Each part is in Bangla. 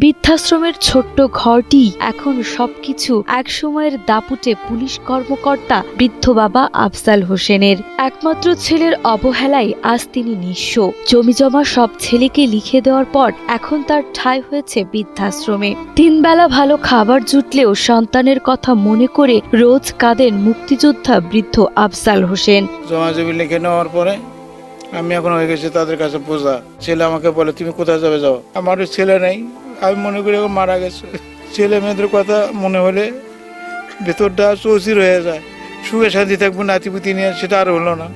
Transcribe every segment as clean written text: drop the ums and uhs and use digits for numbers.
বৃদ্ধাশ্রমের ছোট্ট ঘরটি এখন সবকিছু একসময়ের দাপুটে পুলিশ কর্মকর্তা বৃদ্ধ বাবা আফজাল হোসেনের। একমাত্র ছেলের অবহেলায় আজ তিনি নিঃস্ব। জমিজমা সব ছেলেকে লিখে দেওয়ার পর এখন তার ঠাঁই হয়েছে বৃদ্ধাশ্রমে। তিনবেলা ভালো খাবার জুটলেও সন্তানের কথা মনে করে রোজ কাঁদেন মুক্তিযোদ্ধা বৃদ্ধ আফজাল হোসেন। জমি লিখে নেওয়ার পরে আমি এখন হয়ে গেছি তাদের কাছে বোঝা। ছেলে আমাকে বলে, তুমি কোথায় যাবে যাও। আমার ছেলে নেই, আমি মনে করি এখন মারা গেছে। ছেলে মেয়েদের কথা মনে হলে ভেতরটা চৌচির হয়ে যায়। সুখে শান্তি থাকবো নাতিপুতি নিয়ে, সেটা আর হলো না।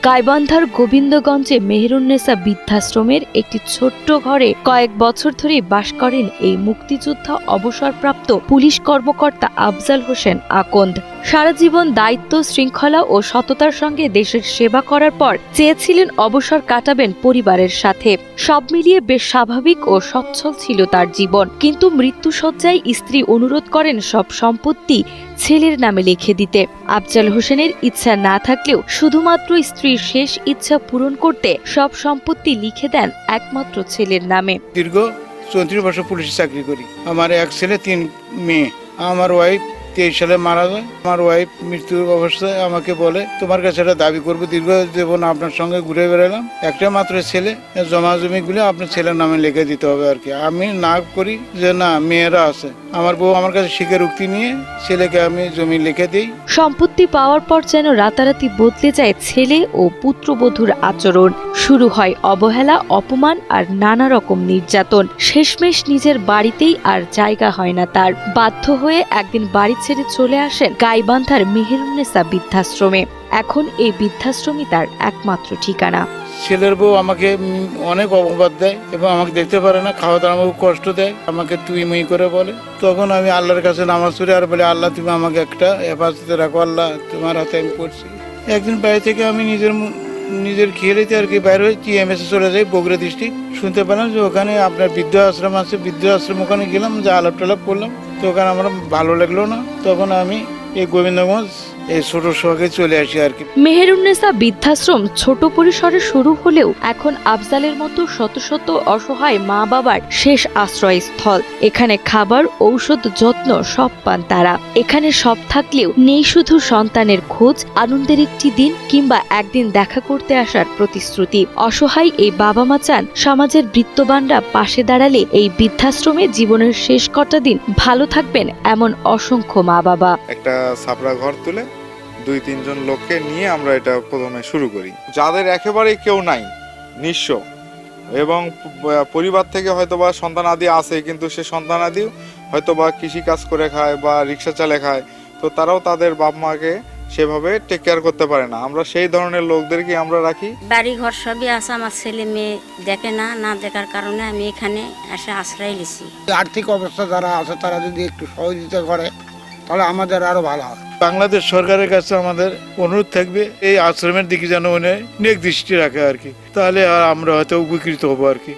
গাইবান্ধার গোবিন্দগঞ্জে মেহেরুন্নেসা বৃদ্ধাশ্রমের একটি ছোট্ট ঘরে কয়েক বছর ধরে বাস করেন এই মুক্তিযোদ্ধা অবসরপ্রাপ্ত পুলিশ কর্মকর্তা আফজাল হোসেন আকন্দ। সারা জীবন দায়িত্ব, শৃঙ্খলা ও সততার সঙ্গে দেশের সেবা করার পর চেয়েছিলেন অবসর কাটাবেন পরিবারের সাথে। সব মিলিয়ে বেশ স্বাভাবিক ও সচ্ছল ছিল তার জীবন। কিন্তু মৃত্যুশয্যায় স্ত্রী অনুরোধ করেন সব সম্পত্তি ছেলের নামে লিখে দিতে। আফজাল হোসেনের ইচ্ছা না থাকলেও শুধুমাত্র স্ত্রীর শেষ ইচ্ছা পূরণ করতে সব সম্পত্তি লিখে দেন একমাত্র ছেলের নামে। দীর্ঘ 34 বছর পুলিশে চাকরি করি। আমার এক ছেলে 3 মেয়ে। আমার ওয়াইফ 23 সালে মারা যায়। আমার ওয়াইফ মৃত্যুর অবস্থায় আমাকে বলে, তোমার কাছে একটা দাবি করবো, দীর্ঘ জীবন আপনার সঙ্গে ঘুরে বেড়ালাম, একটা মাত্র ছেলে, জমা জমিগুলো আপনার ছেলের নামে লিখে দিতে হবে আর কি। আমি না করি যে না, মেয়েরা আছে। আমার বউ আমার কাছে স্বীকারোক্তি নিয়ে ছেলেকে আমি জমি লিখে দিই। সম্পত্তি পাওয়ার পর যেন রাতারাতি বদলে যায় ছেলে ও পুত্রবধূর আচরণ। শুরু হয় অবহেলা, অপমান আর নানা রকম নির্যাতন। শেষমেশ নিজের বাড়িতেই আর জায়গা হয় না তার। বাধ্য হয়ে একদিন বাড়ি ছেড়ে চলে আসেন গাইবান্ধার মেহেরুন্নেসা বৃদ্ধাশ্রমে। এখন এই বৃদ্ধাশ্রমই তার একমাত্র ঠিকানা। ছেলের বউ আমাকে অনেক অপবাদ দেয় এবং আমাকে দেখতে পারে না, খাওয়া দাওয়া আমাকে কষ্ট দেয়, আমাকে তুই মুই করে বলে। তখন আমি আল্লাহর কাছে নামাজ পড়ি আর বলি, আল্লাহ তুমি আমাকে একটা হেফাজতে রাখো, আল্লাহ তোমার হাতে আমি পড়ছি। একদিন বাইরে থেকে আমি নিজের খেলেতে আর কি বাইরে হয়ে TMS চলে যাই, বগুড়া ডিস্ট্রিক্ট। শুনতে পেলাম যে ওখানে আপনার বৃদ্ধ আশ্রম আছে। বৃদ্ধ আশ্রম ওখানে গেলাম, যে আলাপ টালাপ করলাম, তো ওখানে আমার ভালো লাগলো না। তখন আমি এই গোবিন্দগঞ্জ এই ছোট শহরে চলে আসি আর কি। মেহেরুন্নেসা বৃদ্ধাশ্রম ছোট পরিসরে শুরু হলেও এখন আফজালের মতো শত শত অসহায় মা বাবার শেষ আশ্রয়স্থল। এখানে খাবার, ঔষধ, যত্ন সব পান তারা। এখানে সব থাকলেও নেই শুধু সন্তানের খোঁজ, আনন্দের একটি দিন কিংবা একদিন দেখা করতে আসার প্রতিশ্রুতি। অসহায় এই বাবা মা চান সমাজের বৃত্তবানরা পাশে দাঁড়ালে এই বৃদ্ধাশ্রমে জীবনের শেষ কটা দিন ভালো থাকবেন এমন অসংখ্য মা বাবা। একটা ছাপড়া ঘর তুলে 2-3 জন লোককে নিয়ে আমরা এটা প্রথমে শুরু করি। যাদের একেবারেই কেউ নাই, নিঃস্ব, এবং পরিবার থেকে হয়তোবা সন্তানাদি আছে, কিন্তু সে সন্তানাদি হয়তোবা কৃষি কাজ করে খায় বা রিক্সা চালে খায়, তো তারাও তাদের বাপ মাকে সেভাবে টেক কেয়ার করতে পারে না। আমরা সেই ধরনের লোকদেরকে আমরা রাখি। বাড়ি ঘর সবই আছে, আমার ছেলে মেয়ে দেখে না দেখার কারণে আমি এখানে এসে আশ্রয় নিছি। আর্থিক অবস্থা যারা আছে তারা যদি একটু সহযোগিতা করে তাহলে আমাদের আরো ভালো হয়। বাংলাদেশ সরকারের কাছে আমাদের অনুরোধ থাকবে, এই আশ্রমের দিকে যেন নেক দৃষ্টি রাখে আর কি, তাহলে আমরা হয়তো উপকৃত হবো আর কি।